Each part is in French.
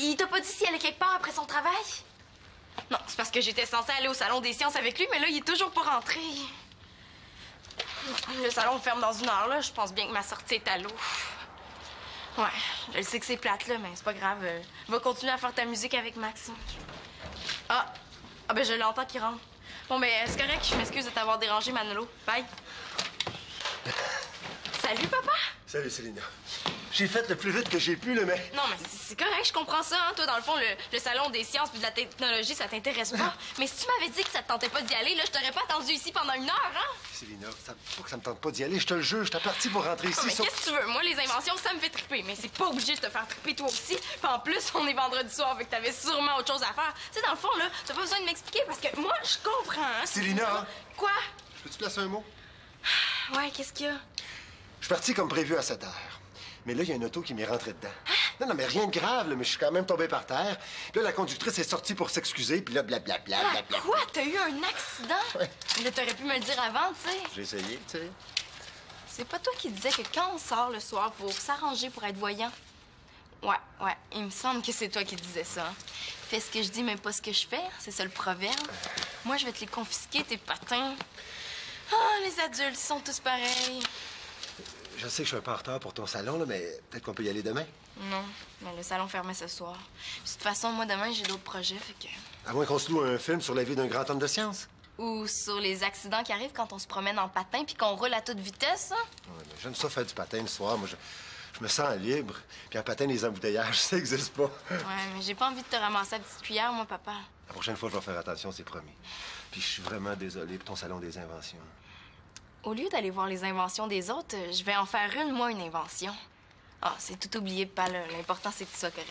il t'a pas dit s'il allait quelque part après son travail? Non, c'est parce que j'étais censée aller au salon des sciences avec lui, mais là, il est toujours pas rentré. Le salon ferme dans 1 heure, là. Je pense bien que ma sortie est à l'eau. Ouais, je sais que c'est plate, là, mais c'est pas grave. Va continuer à faire ta musique avec Max. Ah ben je l'entends qui rentre. Bon, ben c'est correct, je m'excuse de t'avoir dérangé, Manolo. Bye. Salut, papa. Salut, Célina. J'ai fait le plus vite que j'ai pu, là, mais... Non, mais c'est correct, je comprends ça, hein. Toi, dans le fond, le salon des sciences puis de la technologie, ça t'intéresse pas. Mais si tu m'avais dit que ça te tentait pas d'y aller, là, je t'aurais pas attendu ici pendant 1 heure, hein. Célina, pas que ça me tente pas d'y aller, je te le jure, j'étais parti pour rentrer ici. Mais qu'est-ce que tu veux? Moi, les inventions, ça me fait triper. Mais c'est pas obligé de te faire triper toi aussi. Puis en plus, on est vendredi soir, fait que t'avais sûrement autre chose à faire. Tu sais, dans le fond, là, t'as pas besoin de m'expliquer parce que moi, je comprends, hein. Célina! Quoi? Peux-tu placer un mot? Ouais, qu'est-ce qu'il y a? Je suis parti comme prévu à 7 heures. Mais là, il y a une auto qui m'est rentrée dedans. Non, mais rien de grave, là, mais je suis quand même tombé par terre. Puis là, la conductrice est sortie pour s'excuser, puis là, blablabla. Quoi? T'as eu un accident? Ouais. Là, t'aurais pu me le dire avant, tu sais. J'ai essayé, tu sais. C'est pas toi qui disais que quand on sort le soir pour s'arranger pour être voyant? Ouais, il me semble que c'est toi qui disais ça. Fais ce que je dis, mais pas ce que je fais. C'est ça le proverbe. Moi, je vais te les confisquer, tes patins. Ah, les adultes, ils sont tous pareils. Je sais que je suis un peu en retard pour ton salon, là, mais peut-être qu'on peut y aller demain. Non, mais le salon fermait ce soir. De toute façon, moi, demain, j'ai d'autres projets, fait que... À moins qu'on se loue un film sur la vie d'un grand homme de science. Ou sur les accidents qui arrivent quand on se promène en patin puis qu'on roule à toute vitesse, hein? Ouais, mais j'aime ça faire du patin le soir. Moi, je me sens libre. Puis en patin, les embouteillages, ça n'existe pas. Ouais, mais j'ai pas envie de te ramasser à petite cuillère, moi, papa. La prochaine fois, je vais faire attention, c'est promis. Puis je suis vraiment désolé pour ton salon des inventions. Au lieu d'aller voir les inventions des autres, je vais en faire une invention. Ah, c'est tout oublié, pas là. L'important, c'est que tu sois correct.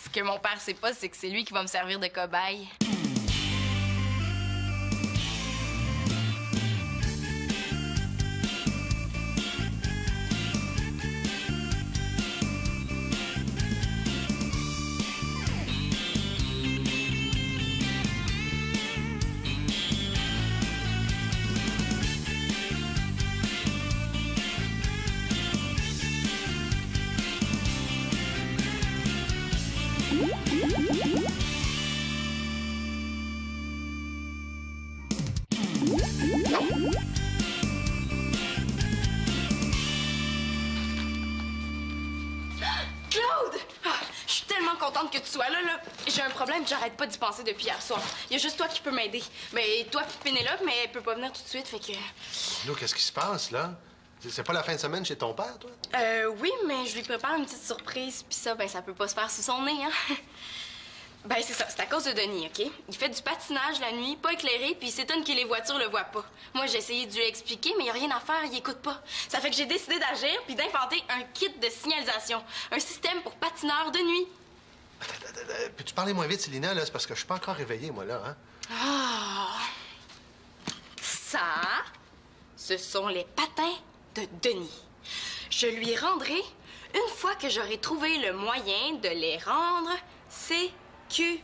Ce que mon père sait pas, c'est que c'est lui qui va me servir de cobaye. Claude! Ah, je suis tellement contente que tu sois là. J'ai un problème, j'arrête pas d'y penser depuis hier soir. Il y a juste toi qui peux m'aider. Mais toi puis Pénélope, mais elle peut pas venir tout de suite, fait que... Nous, qu'est-ce qui se passe, là? C'est pas la fin de semaine chez ton père, toi? Oui, mais je lui prépare une petite surprise, puis ça, ben, ça peut pas se faire sous son nez, hein? Ben, c'est ça, c'est à cause de Denis, OK? Il fait du patinage la nuit, pas éclairé, puis il s'étonne que les voitures le voient pas. Moi, j'ai essayé de lui expliquer, mais il y a rien à faire, il écoute pas. Ça fait que j'ai décidé d'agir, puis d'inventer un kit de signalisation. Un système pour patineurs de nuit. Peux-tu parler moins vite, Célina, là? C'est parce que je suis pas encore réveillé, moi, là, hein? Ah! Ça, ce sont les patins de Denis. Je lui rendrai une fois que j'aurai trouvé le moyen de les rendre sécuritaires.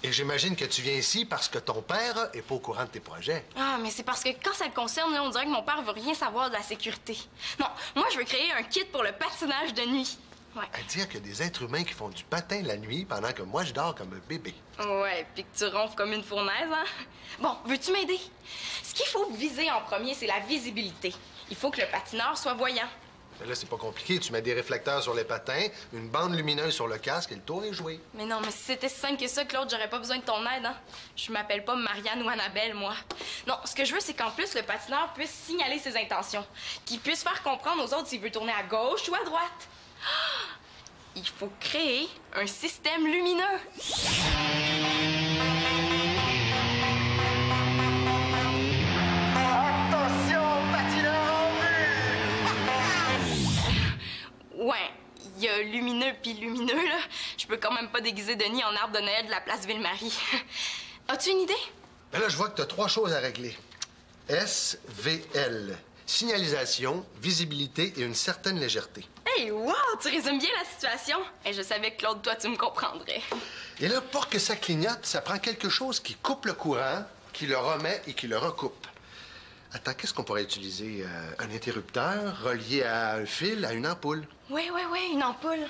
Et j'imagine que tu viens ici parce que ton père est pas au courant de tes projets. Ah, mais c'est parce que quand ça le concerne, là, on dirait que mon père veut rien savoir de la sécurité. Non, moi, je veux créer un kit pour le patinage de nuit. Ouais. À dire qu'il y a des êtres humains qui font du patin la nuit pendant que moi, je dors comme un bébé. Ouais, puis que tu ronfles comme une fournaise, hein? Bon, veux-tu m'aider? Ce qu'il faut viser en premier, c'est la visibilité. Il faut que le patineur soit voyant. Mais là, c'est pas compliqué. Tu mets des réflecteurs sur les patins, une bande lumineuse sur le casque et le tour est joué. Mais non, mais si c'était si simple que ça, Claude, j'aurais pas besoin de ton aide, hein? Je m'appelle pas Marianne ou Annabelle, moi. Non, ce que je veux, c'est qu'en plus, le patineur puisse signaler ses intentions. Qu'il puisse faire comprendre aux autres s'il veut tourner à gauche ou à droite. Ah! Il faut créer un système lumineux. Attention, patineur en vue! Ouais, il y a lumineux puis lumineux, là. Je peux quand même pas déguiser Denis en arbre de Noël de la place Ville-Marie. As-tu une idée? Ben là, je vois que tu as 3 choses à régler. SVL. Signalisation, visibilité et une certaine légèreté. Hey, wow! Tu résumes bien la situation. Et je savais que, Claude, toi, tu me comprendrais. Et là, pour que ça clignote, ça prend quelque chose qui coupe le courant, qui le remet et qui le recoupe. Attends, qu'est-ce qu'on pourrait utiliser? Un interrupteur relié à un fil, à une ampoule. Oui, une ampoule.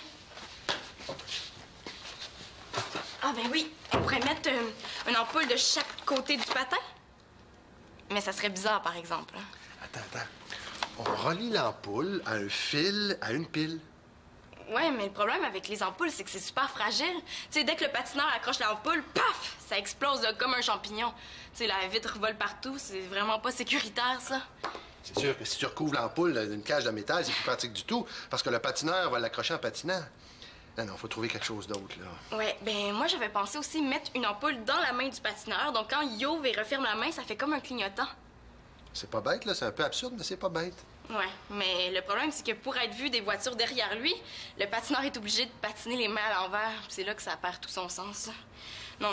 Ah, ben oui, on pourrait mettre une ampoule de chaque côté du patin. Mais ça serait bizarre, par exemple. Attends. On relie l'ampoule à un fil, à une pile. Ouais, mais le problème avec les ampoules, c'est que c'est super fragile. Tu sais, dès que le patineur accroche l'ampoule, paf! Ça explose là, comme un champignon. Tu sais, la vitre vole partout, c'est vraiment pas sécuritaire, ça. C'est sûr que si tu recouvres l'ampoule d'une cage de métal, c'est plus pratique du tout, parce que le patineur va l'accrocher en patinant. Non, faut trouver quelque chose d'autre, là. Ouais, ben moi, j'avais pensé aussi mettre une ampoule dans la main du patineur. Donc, quand il ouvre et referme la main, ça fait comme un clignotant. C'est pas bête, là. C'est un peu absurde, mais c'est pas bête. Ouais, mais le problème, c'est que pour être vu des voitures derrière lui, le patineur est obligé de patiner les mains à l'envers. C'est là que ça perd tout son sens. Non.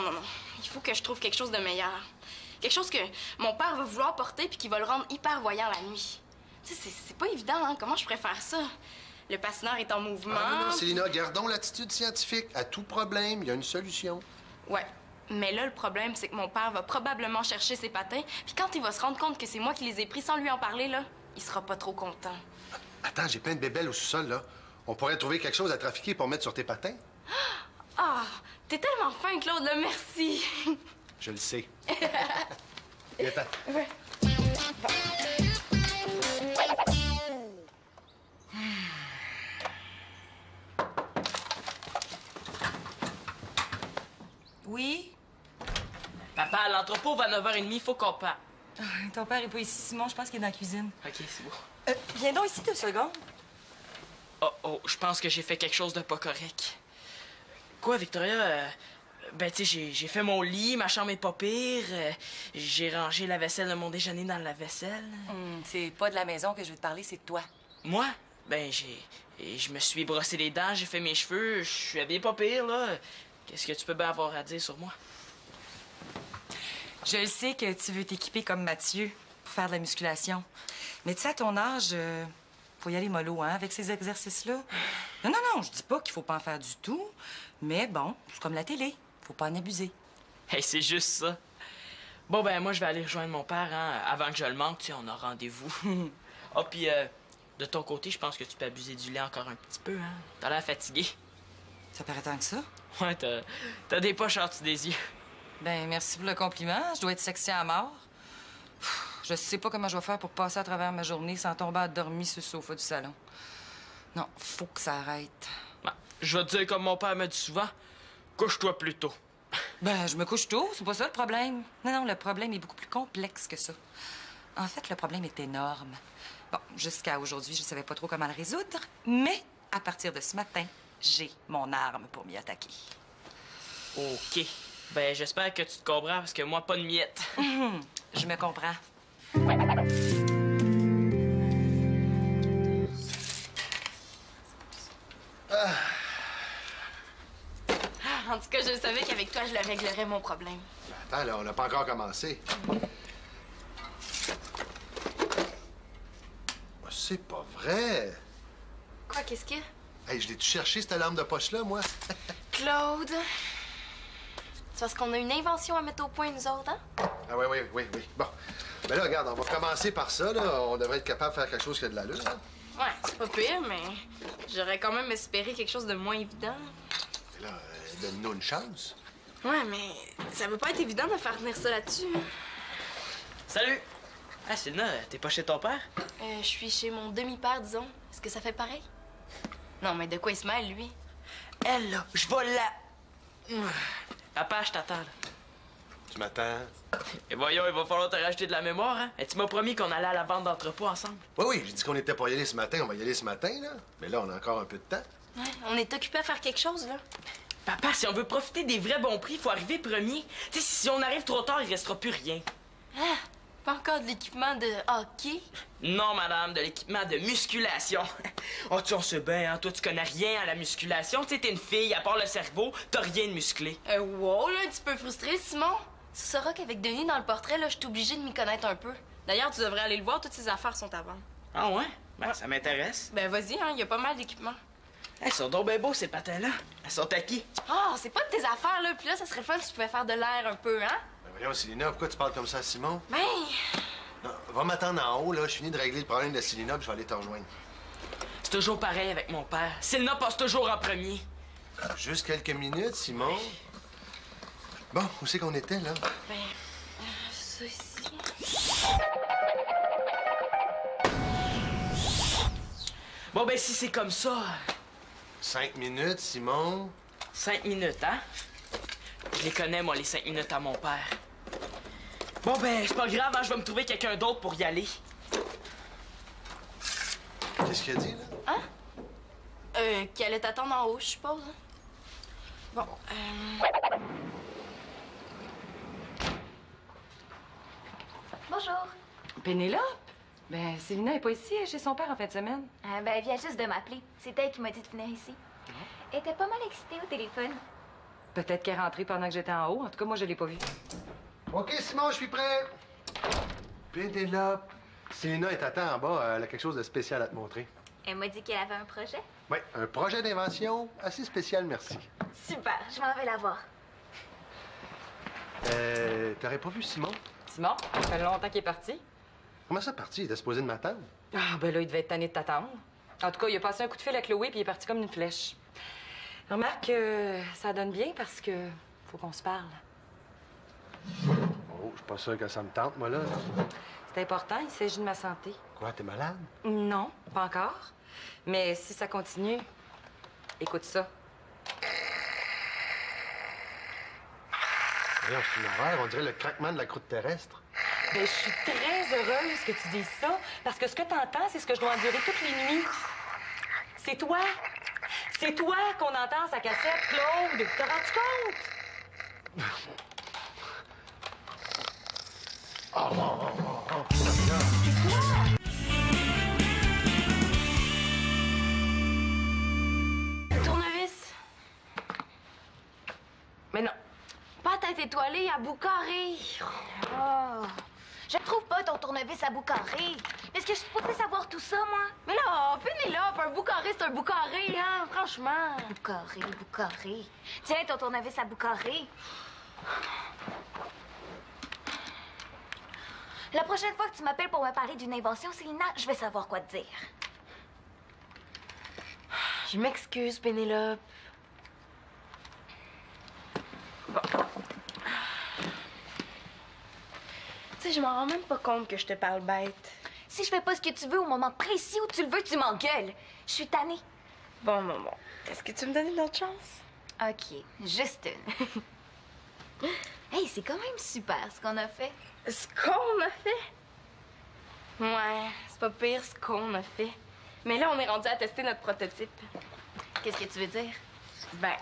Il faut que je trouve quelque chose de meilleur. Quelque chose que mon père va vouloir porter puis qui va le rendre hyper voyant la nuit. Tu sais, c'est pas évident, hein? Comment je pourrais faire ça? Le patineur est en mouvement. Ah, non, Célina, gardons l'attitude scientifique. À tout problème, il y a une solution. Ouais. Mais là, le problème, c'est que mon père va probablement chercher ses patins, puis quand il va se rendre compte que c'est moi qui les ai pris sans lui en parler, là, il sera pas trop content. Attends, j'ai plein de bébelles au sous-sol, là. On pourrait trouver quelque chose à trafiquer pour mettre sur tes patins. Ah, t'es tellement fin, Claude, là, merci. Je le sais. Viens-t'en. Ouais. Oui? Papa, à l'entrepôt va à 9h30, faut qu'on parte. Ton père est pas ici, Simon. Je pense qu'il est dans la cuisine. OK, c'est beau. Viens donc ici 2 secondes. Oh, je pense que j'ai fait quelque chose de pas correct. Quoi, Victoria? Ben, tu sais, j'ai fait mon lit, ma chambre est pas pire. J'ai rangé la vaisselle de mon déjeuner dans la vaisselle. C'est pas de la maison que je veux te parler, c'est de toi. Moi? Ben, je me suis brossé les dents, j'ai fait mes cheveux, je suis habillé pas pire, là. Qu'est-ce que tu peux bien avoir à dire sur moi? Je le sais que tu veux t'équiper comme Mathieu pour faire de la musculation. Mais tu sais, à ton âge, faut y aller mollo, hein, avec ces exercices-là. Non, je dis pas qu'il faut pas en faire du tout. Mais bon, c'est comme la télé. Faut pas en abuser. Hey, c'est juste ça. Bon, ben, moi, je vais aller rejoindre mon père, hein, avant que je le manque, tu sais, on a rendez-vous. Ah, puis, de ton côté, je pense que tu peux abuser du lait encore un petit peu, hein. T'as l'air fatigué. Ça paraît tant que ça? Ouais, t'as des poches en dessous des yeux. Ben, merci pour le compliment. Je dois être sexy à mort. Je sais pas comment je vais faire pour passer à travers ma journée sans tomber endormie sur le sofa du salon. Non, faut que ça arrête. Ben, je vais te dire comme mon père me dit souvent, couche-toi plus tôt. Ben, je me couche tôt, c'est pas ça le problème. Non, le problème est beaucoup plus complexe que ça. En fait, le problème est énorme. Bon, jusqu'à aujourd'hui, je savais pas trop comment le résoudre, mais à partir de ce matin, j'ai mon arme pour m'y attaquer. OK. Ben, j'espère que tu te comprends, parce que moi, pas de miettes. Je me comprends. En tout cas, je savais qu'avec toi, je le réglerais, mon problème. Attends, là, on n'a pas encore commencé. C'est pas vrai. Quoi, qu'est-ce qu'il y a? Hey, je l'ai-tu cherché, cette lampe de poche-là, moi? Claude, c'est parce qu'on a une invention à mettre au point, nous autres, hein? Ah oui. Bon. Ben là, regarde, on va commencer par ça, là. On devrait être capable de faire quelque chose qui a de l'allure, hein? Ouais, c'est pas pire, mais j'aurais quand même espéré quelque chose de moins évident. Et là, donne-nous une chance. Ouais, mais ça veut pas être évident de faire tenir ça là-dessus. Salut! Ah, Sylna, t'es pas chez ton père? Je suis chez mon demi-père, disons. Est-ce que ça fait pareil? Non, mais de quoi il se mêle, lui? Elle, là, je vais la... Papa, je t'attends, là. Tu m'attends? Et voyons, il va falloir te rajouter de la mémoire, hein? Et tu m'as promis qu'on allait à la vente d'entrepôt ensemble. Oui, j'ai dit qu'on était pas y aller ce matin. On va y aller ce matin, là. Mais là, on a encore un peu de temps. Ouais, on est occupé à faire quelque chose, là. Papa, si on veut profiter des vrais bons prix, il faut arriver premier. Tu sais, si on arrive trop tard, il restera plus rien. Ah, pas encore de l'équipement de hockey? Non, madame, de l'équipement de musculation. Oh, tu en sais bien, hein? Toi, tu connais rien à la musculation. Tu sais, t'es une fille, à part le cerveau, t'as rien de musclé. Wow, là, un petit peu frustré, Simon. Tu sauras qu'avec Denis dans le portrait, là, je suis obligée de m'y connaître un peu. D'ailleurs, tu devrais aller le voir, toutes ses affaires sont à vendre. Ah ouais? Ben, ça m'intéresse. Ben, vas-y, hein, il y a pas mal d'équipements. Hey, ils sont donc bien beaux, ces patins-là. Elles sont à qui? Ah, c'est pas de tes affaires, là. Puis là, ça serait fun si tu pouvais faire de l'air un peu, hein? Ben voyons, Célina, pourquoi tu parles comme ça à Simon? Ben, Non, va m'attendre en haut, là. Je finis de régler le problème de Célina, puis je vais aller te rejoindre. C'est toujours pareil avec mon père. Sylna passe toujours en premier. Juste quelques minutes, Simon. Bon, où c'est qu'on était, là? Ben, ça ici. Bon, ben, si c'est comme ça... 5 minutes, Simon. 5 minutes, hein? Je les connais, moi, les 5 minutes à mon père. Bon, ben, c'est pas grave, hein, je vais me trouver quelqu'un d'autre pour y aller. Qu'est-ce qu'il a dit, là? Hein? Qui allait t'attendre en haut, je suppose. Hein? Bon, Bonjour. Pénélope? Ben, Célina est pas ici, elle est chez son père en fin de semaine. Ben, elle vient juste de m'appeler. C'est elle qui m'a dit de venir ici. Elle était pas mal excitée au téléphone. Peut-être qu'elle est rentrée pendant que j'étais en haut. En tout cas, moi, je l'ai pas vue. OK, Simon, je suis prêt. Pénélope. Célina est à temps en bas. Elle a quelque chose de spécial à te montrer. Elle m'a dit qu'elle avait un projet. Oui, un projet d'invention assez spécial, merci. Super, je m'en vais la voir. T'aurais pas vu Simon? Simon, ça fait longtemps qu'il est parti. Comment ça, parti? Il était supposé de m'attendre. Ah, ben là, il devait être tanné de t'attendre. En tout cas, il a passé un coup de fil à Chloé puis il est parti comme une flèche. Remarque que ça donne bien parce que faut qu'on se parle. Oh, je suis pas sûr que ça me tente, moi, là. C'est important, il s'agit de ma santé. Quoi, t'es malade? Non, pas encore. Mais si ça continue, écoute ça. Voyons, c'est une horreur. On dirait le craquement de la croûte terrestre. Ben, je suis très heureuse que tu dises ça, parce que ce que t'entends, c'est ce que je dois endurer toutes les nuits. C'est toi. C'est toi qu'on entend sa cassette, Claude. T'as rendu compte? tournevis. Mais non. Pas à tête étoilée, à bout carré. Oh. Je trouve pas ton tournevis à bout carré. Est-ce que je suis supposée savoir tout ça, moi? Mais là, Pénélope, un bout carré, c'est un bout carré, hein, franchement. Bout carré, bout carré. Tiens, ton tournevis à bout carré. La prochaine fois que tu m'appelles pour me parler d'une invention, Célina, je vais savoir quoi te dire. Je m'excuse, Pénélope. Bon. Tu sais, je m'en rends même pas compte que je te parle bête. Si je fais pas ce que tu veux au moment précis où tu le veux, tu m'engueules. Je suis tannée. Bon. Est-ce que tu me donnes une autre chance? OK, juste une. Hey, c'est quand même super ce qu'on a fait. Ce qu'on a fait? Ouais, c'est pas pire ce qu'on a fait. Mais là, on est rendu à tester notre prototype. Qu'est-ce que tu veux dire? Ben,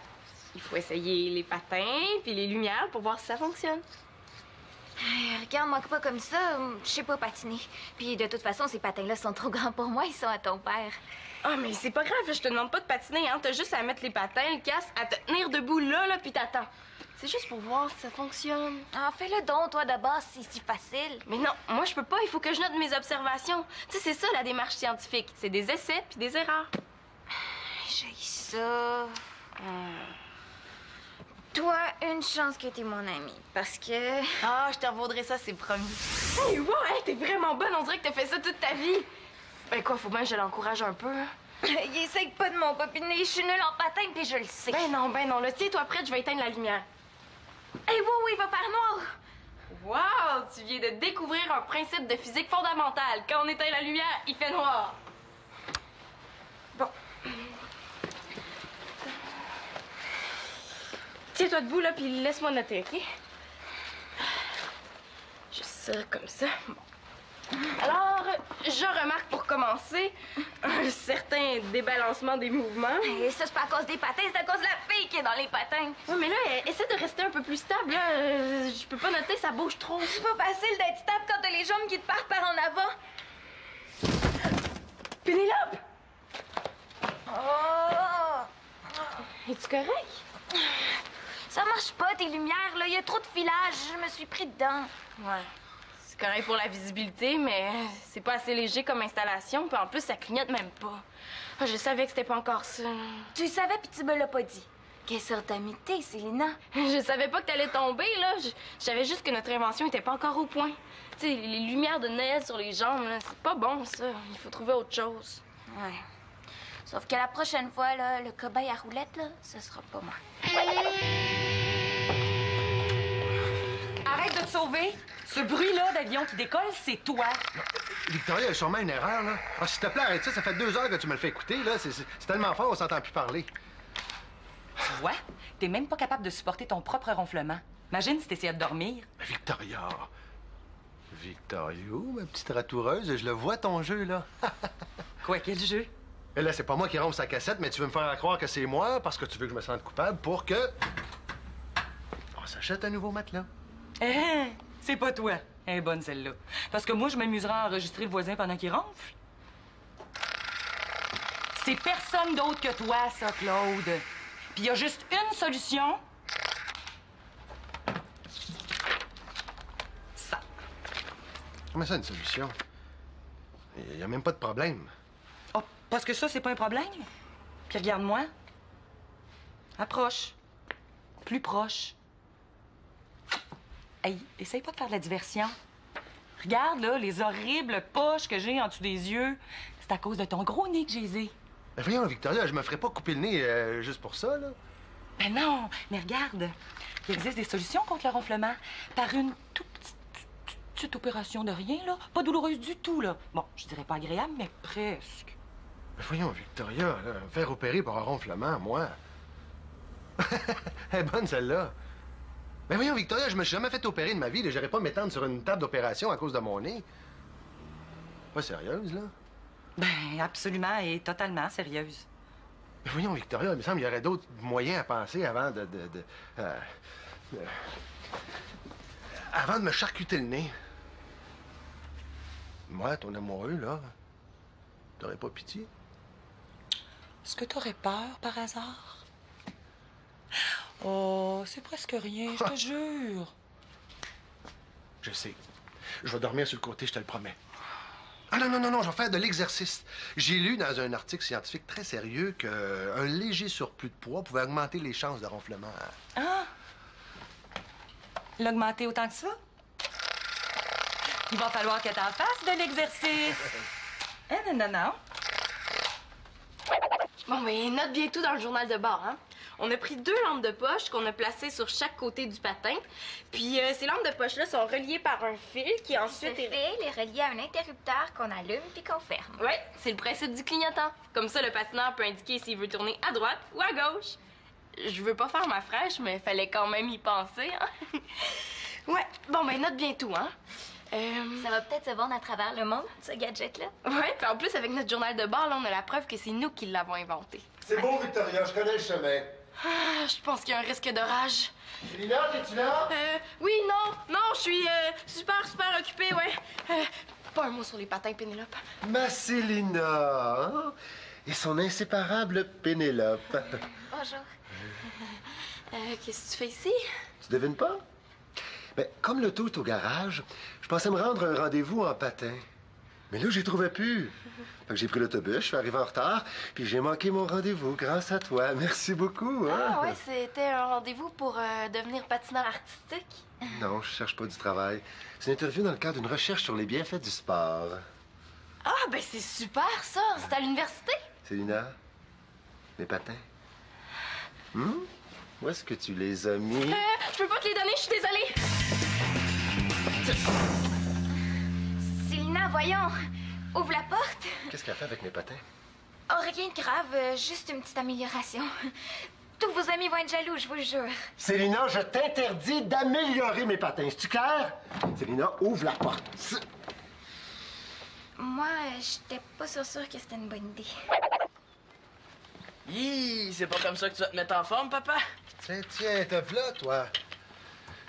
il faut essayer les patins puis les lumières pour voir si ça fonctionne. Regarde-moi pas comme ça, je sais pas patiner. Puis de toute façon, ces patins-là sont trop grands pour moi, ils sont à ton père. Ah, mais c'est pas grave, je te demande pas de patiner, hein. T'as juste à mettre les patins, le casque, à te tenir debout là, puis t'attends. C'est juste pour voir si ça fonctionne. Ah, fais-le donc, toi, de base, c'est si facile. Mais non, moi je peux pas, il faut que je note mes observations. Tu sais, c'est ça la démarche scientifique. C'est des essais puis des erreurs. J'ai ça. Toi, une chance que t'es mon ami, parce que... Ah, je te revaudrai ça, c'est promis. Hey, wow, hey, t'es vraiment bonne, on dirait que t'as fait ça toute ta vie. Ben quoi, faut bien que je l'encourage un peu. Hein. Il essaye pas de m'empopiner, je suis nulle en patin, puis je le sais. Ben non, là, tiens-toi prête, je vais éteindre la lumière. Hey, wow, il va faire noir! Wow, tu viens de découvrir un principe de physique fondamental. Quand on éteint la lumière, il fait noir. Bon. Tiens-toi debout, là, puis laisse-moi noter, OK? Juste ça, comme ça. Bon. Alors, je remarque pour commencer un certain débalancement des mouvements. Et ça, c'est pas à cause des patins, c'est à cause de la fille qui est dans les patins. Ouais, mais là, essaie de rester un peu plus stable, là. Je peux pas noter, ça bouge trop. C'est pas facile d'être stable quand t'as les jambes qui te partent par en avant. Pénélope! Oh! Es-tu correct? Ça marche pas, tes lumières, là. Il y a trop de filage. Je me suis pris dedans. Ouais. C'est correct pour la visibilité, mais c'est pas assez léger comme installation. Puis en plus, ça clignote même pas. Ah, je savais que c'était pas encore ça. Tu le savais, puis tu me l'as pas dit. Quelle sorte d'amitié, Célina? Je savais pas que t'allais tomber, là. Je savais juste que notre invention était pas encore au point. Tu sais, les lumières de Noël sur les jambes, là, c'est pas bon, ça. Il faut trouver autre chose. Ouais. Sauf que la prochaine fois, là, le cobaye à roulette, là, ce sera pas moi. te sauver? Ce bruit-là d'avion qui décolle, c'est toi. Victoria, il y a sûrement une erreur, là. Ah, s'il te plaît, arrête ça. Ça fait 2 heures que tu me le fais écouter, là. C'est tellement fort, on s'entend plus parler. Tu vois? T'es même pas capable de supporter ton propre ronflement. Imagine si t'essayais de dormir. Mais Victoria... Victorio, ma petite ratoureuse, je le vois, ton jeu, là. Quoi, quel jeu? Et là, c'est pas moi qui ronfle sa cassette, mais tu veux me faire croire que c'est moi parce que tu veux que je me sente coupable pour que... on s'achète un nouveau matelas. Eh, c'est pas toi. Elle est bonne, celle-là. Parce que moi, je m'amuserais à enregistrer le voisin pendant qu'il ronfle. C'est personne d'autre que toi, ça, Claude. Puis il y a juste une solution. Ça. Comment ça, une solution? Il y a même pas de problème. Oh, parce que ça, c'est pas un problème? Puis regarde-moi. Approche. Plus proche. Hey, essaye pas de faire de la diversion. Regarde, là, les horribles poches que j'ai en dessous des yeux. C'est à cause de ton gros nez que j'ai les ai. Ben voyons, Victoria, je me ferais pas couper le nez juste pour ça, là. Ben non, mais regarde. Il existe des solutions contre le ronflement. Par une toute petite opération de rien, là. Pas douloureuse du tout, là. Bon, je dirais pas agréable, mais presque. Ben voyons, Victoria, là, me faire opérer pour un ronflement, moi. Elle est bonne, celle-là. Ben voyons, Victoria, je me suis jamais fait opérer de ma vie. J'irais pas m'étendre sur une table d'opération à cause de mon nez. Pas sérieuse, là? Ben, absolument et totalement sérieuse. Ben voyons, Victoria, il me semble qu'il y aurait d'autres moyens à penser avant avant de me charcuter le nez. Moi, ton amoureux, là, t'aurais pas pitié? Est-ce que t'aurais peur, par hasard? Oh, c'est presque rien, je te jure. Je sais. Je vais dormir sur le côté, je te le promets. Ah non, je vais faire de l'exercice. J'ai lu dans un article scientifique très sérieux qu'un léger surplus de poids pouvait augmenter les chances de ronflement. Ah! L'augmenter autant que ça? Il va falloir que t'en fasses de l'exercice. Hein, non. Bon, mais note bien tout dans le journal de bord, hein? On a pris 2 lampes de poche qu'on a placées sur chaque côté du patin. Puis ces lampes de poche-là sont reliées par un fil qui ensuite Ce fil est relié à un interrupteur qu'on allume puis qu'on ferme. Ouais, c'est le principe du clignotant. Comme ça, le patineur peut indiquer s'il veut tourner à droite ou à gauche. Je veux pas faire ma fraîche, mais fallait quand même y penser, hein? Ouais, bon, ben note bien tout, hein? Ça va peut-être se vendre à travers le monde, ce gadget-là. Ouais, puis en plus, avec notre journal de bord, là, on a la preuve que c'est nous qui l'avons inventé. C'est bon, Victoria, je connais le chemin. Ah, je pense qu'il y a un risque d'orage. Lina, es-tu là? Oui, non, je suis super occupée, ouais. Pas un mot sur les patins, Pénélope. Ma Célina, hein? Et son inséparable Pénélope. Bonjour. Qu'est-ce que tu fais ici? Tu devines pas? Ben, comme l'auto est au garage, je pensais me rendre à un rendez-vous en patin. Mais là, j'y trouvais plus. Fait que j'ai pris l'autobus, je suis arrivé en retard, puis j'ai manqué mon rendez-vous grâce à toi. Merci beaucoup, hein? Ah ouais, c'était un rendez-vous pour devenir patineur artistique. Non, je cherche pas du travail. C'est une interview dans le cadre d'une recherche sur les bienfaits du sport. Ah, ben c'est super, ça. C'est à l'université. Célina, mes patins. Où est-ce que tu les as mis? Je peux pas te les donner, je suis désolée. Célina, voyons. Ouvre la porte. Qu'est-ce qu'elle fait avec mes patins? Oh, rien de grave, juste une petite amélioration. Tous vos amis vont être jaloux, je vous le jure. Célina, je t'interdis d'améliorer mes patins. Es-tu clair? Célina, ouvre la porte. Moi, j'étais pas sûre que c'était une bonne idée. Hi, c'est pas comme ça que tu vas te mettre en forme, papa? Tiens, t'es là, toi.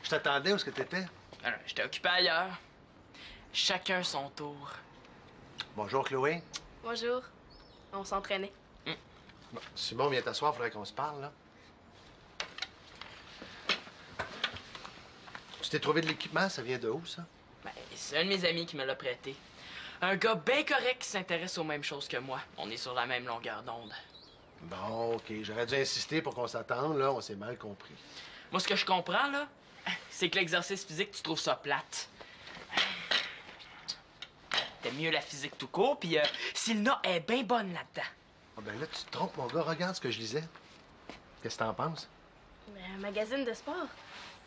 Je t'attendais, où est-ce que t'étais? Ah non, j'étais occupé ailleurs. Chacun son tour. Bonjour, Chloé. Bonjour. On s'entraînait. Bon, Simon, viens t'asseoir, faudrait qu'on se parle, là. Tu t'es trouvé de l'équipement, ça vient de où, ça? Ben, c'est un de mes amis qui me l'a prêté. Un gars bien correct qui s'intéresse aux mêmes choses que moi. On est sur la même longueur d'onde. Bon, OK, j'aurais dû insister pour qu'on s'attende, là, on s'est mal compris. Moi, ce que je comprends, là, c'est que l'exercice physique, tu trouves ça plate. T'aimes mieux la physique tout court, puis Célina est bien bonne là-dedans. Ah ben là, tu te trompes, mon gars, regarde ce que je lisais. Qu'est-ce que t'en penses? Un magazine de sport.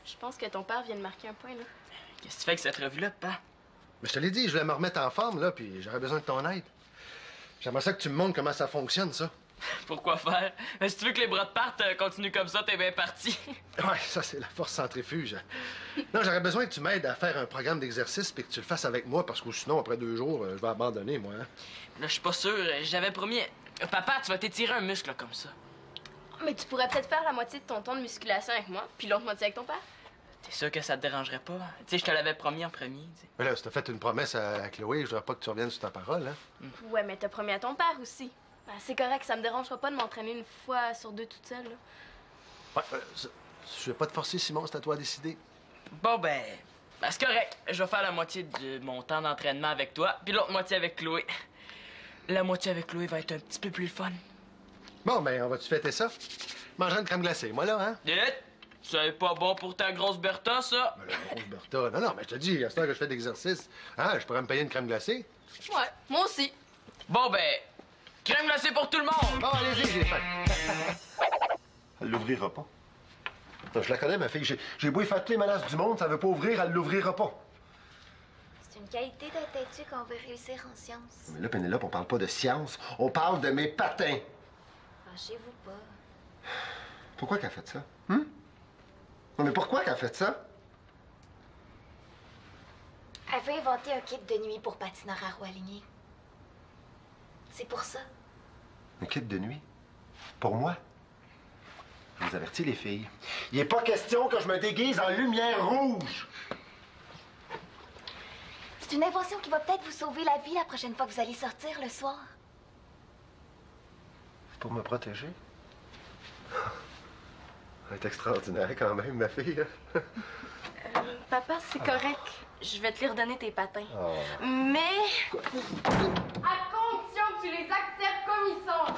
Je pense que ton père vient de marquer un point, là. Qu'est-ce que tu fais avec cette revue-là, papa? Mais je te l'ai dit, je voulais me remettre en forme, là, puis j'aurais besoin de ton aide. J'aimerais ça que tu me montres comment ça fonctionne, ça. Pourquoi faire? Mais si tu veux que les bras te partent, continue comme ça, t'es bien parti. Ouais, ça, c'est la force centrifuge. Non, j'aurais besoin que tu m'aides à faire un programme d'exercice puis que tu le fasses avec moi, parce que sinon, après 2 jours, je vais abandonner, moi. Hein? Là, je suis pas sûr. J'avais promis... Papa, tu vas t'étirer un muscle là, comme ça. Mais tu pourrais peut-être faire la moitié de ton temps de musculation avec moi, puis l'autre moitié avec ton père. T'es sûr que ça te dérangerait pas? Tu sais, je te l'avais promis en premier, tu sais. Mais là, si t'as fait une promesse à Chloé, je voudrais pas que tu reviennes sur ta parole, hein? Ouais, mais t'as promis à ton père aussi. Ben, c'est correct, ça me dérangera pas de m'entraîner une fois sur 2 toute seule, là. Ouais, je vais pas te forcer, Simon, c'est à toi de décider. Bon, ben, c'est correct. Je vais faire la moitié de mon temps d'entraînement avec toi, puis l'autre moitié avec Chloé. La moitié avec Chloé va être un petit peu plus le fun. Bon, ben, on va-tu fêter ça? Manger une crème glacée, moi, là, hein? C'est pas bon pour ta grosse Bertha, ça? Ben, la grosse Bertha. Non, mais je te dis, à ce temps que je fais d'exercice, hein, je pourrais me payer une crème glacée. Ouais, moi aussi. Bon, ben, crème glacée pour tout le monde! Bon, allez-y, j'ai faim. Elle l'ouvrira pas. Non, je la connais, ma fille. J'ai beau faire toutes les menaces du monde, ça veut pas ouvrir, elle l'ouvrira pas. C'est une qualité d'être têtu qu'on veut réussir en sciences. Mais là, Pénélope, on parle pas de science, on parle de mes patins. Fâchez-vous pas. Pourquoi qu'elle a fait ça? Non, mais pourquoi qu'elle a fait ça? Elle veut inventer un kit de nuit pour patineur à roues alignées. C'est pour ça. Un kit de nuit? Pour moi? Je vous avertis, les filles. Il n'est pas question que je me déguise en lumière rouge! C'est une invention qui va peut-être vous sauver la vie la prochaine fois que vous allez sortir le soir. C'est pour me protéger? Elle est extraordinaire quand même, ma fille. Papa, c'est correct. Je vais te les redonner tes patins. Oh. Mais... à condition que tu les acceptes comme ils sont.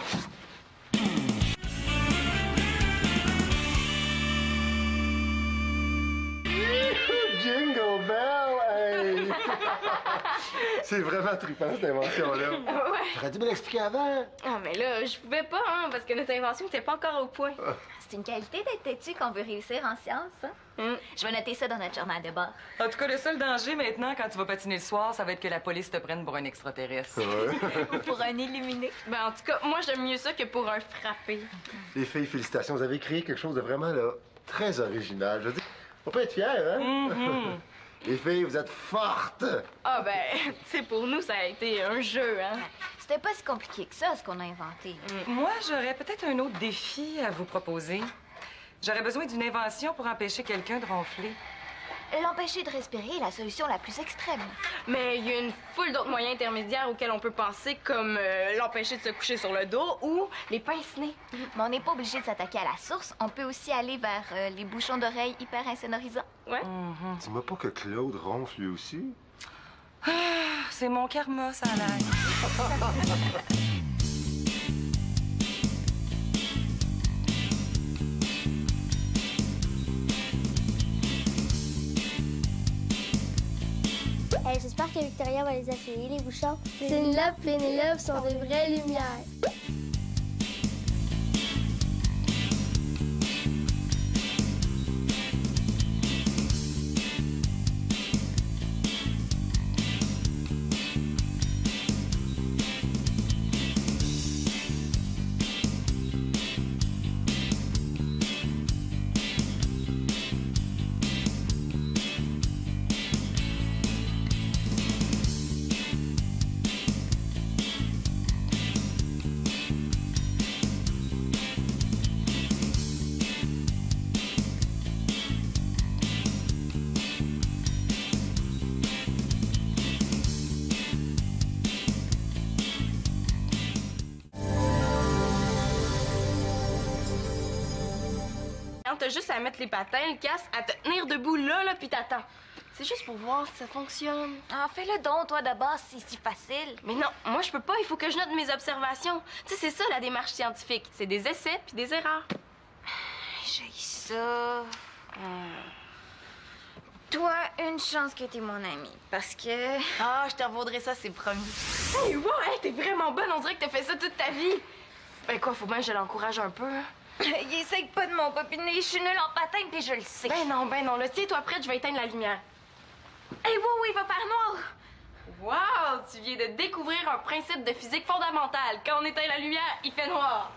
Jingle bell, hey! C'est vraiment trippant, cette invention-là. Ouais. J'aurais dû me l'expliquer avant. Ah, mais là, je pouvais pas, hein, parce que notre invention n'était pas encore au point. C'est une qualité d'être têtu qu'on veut réussir en sciences. Hein? Je vais noter ça dans notre journal de bord. En tout cas, le seul danger maintenant, quand tu vas patiner le soir, ça va être que la police te prenne pour un extraterrestre. Ou pour un illuminé. Ben, en tout cas, moi, j'aime mieux ça que pour un frappé. Les filles, félicitations. Vous avez créé quelque chose de vraiment, là, très original. Je veux dire, on peut être fiers, hein? Les filles, vous êtes fortes! Ah, ben, c'est pour nous, ça a été un jeu, hein? C'était pas si compliqué que ça, ce qu'on a inventé. Moi, j'aurais peut-être un autre défi à vous proposer. J'aurais besoin d'une invention pour empêcher quelqu'un de ronfler. L'empêcher de respirer est la solution la plus extrême. Mais il y a une foule d'autres moyens intermédiaires auxquels on peut penser, comme l'empêcher de se coucher sur le dos ou les pince-nez. Mais on n'est pas obligé de s'attaquer à la source. On peut aussi aller vers les bouchons d'oreilles hyper insonorisants. Ouais. Dis-moi pas que Claude ronfle lui aussi. C'est mon karma, ça a l'air. J'espère que Victoria va les essayer, les bouchons. Pénélope, Pénélope sont de vraies lumières. T'as juste à mettre les patins, le casque, à te tenir debout là, puis t'attends. C'est juste pour voir si ça fonctionne. Ah, fais-le donc, toi, de base, c'est si facile. Mais non, moi, je peux pas. Il faut que je note mes observations. Tu sais, c'est ça, la démarche scientifique. C'est des essais puis des erreurs. J'ai ça. Toi, une chance que t'es mon ami, parce que... Ah, je te revaudrai ça, c'est promis. Hey, wow, hey, t'es vraiment bonne. On dirait que t'as fait ça toute ta vie. Ben quoi, faut bien que je l'encourage un peu. Hein? Il essaye pas de mon copiner. Je suis nulle en patin, puis je le sais. Ben non, là, tiens-toi prête, je vais éteindre la lumière. Hey, oui, il va faire noir. Wow! Tu viens de découvrir un principe de physique fondamental. Quand on éteint la lumière, il fait noir.